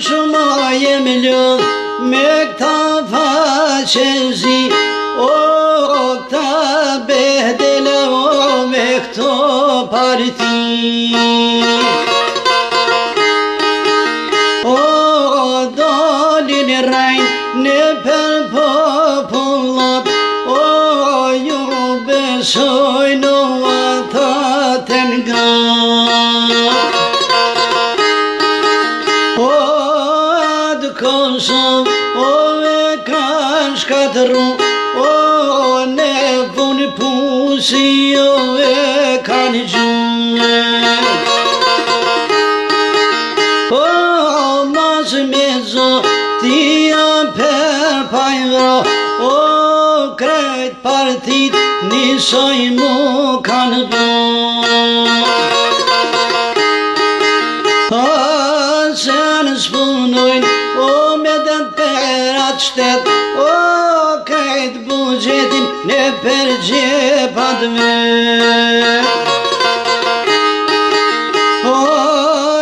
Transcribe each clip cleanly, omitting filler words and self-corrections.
Shumë jemi lëdh me këta faqezi, o këta behdele, o me këto parti. O dalin e rajnë në për popullat, o ju besojnë o ata të nga. O atë Kosovë, o e ka shkatëru, o ne punë pusi, o e ka një gjumë. O mas me zotia per pajvro, o krejt partit nisoj mu kanë bo. O se në spunojnë, o me dën për atë shtet, o krejt bugjetin në për gjepat vet. O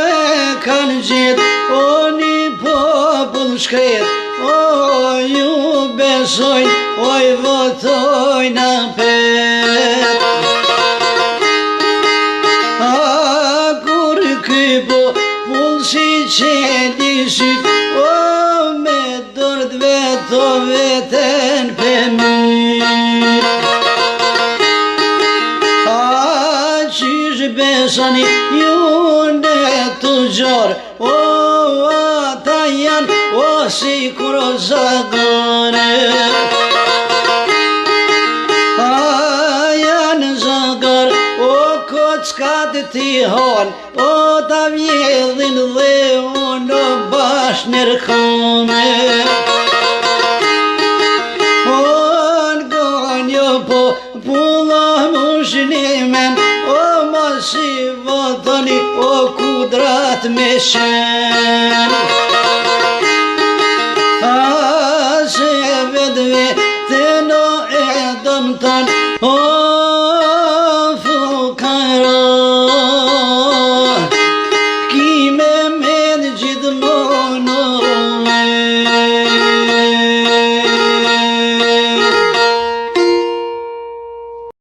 e kanë gjet, o një popull shkret, o ju besojnë, o i votojnë apet. A kur ky popull si qeli syt, o me dorët veto veten për myt. A qysh besoni ju në të gjorë, o ata janë, o si kur o zagone. A janë zagar, o kockat ti hon, o ta vjedhin dhe unë bash nërkone. O n'gonjo po pulla mushlimen, o mos i votoni, o kudrat me shen. A se vedve të no e dëmëtan, o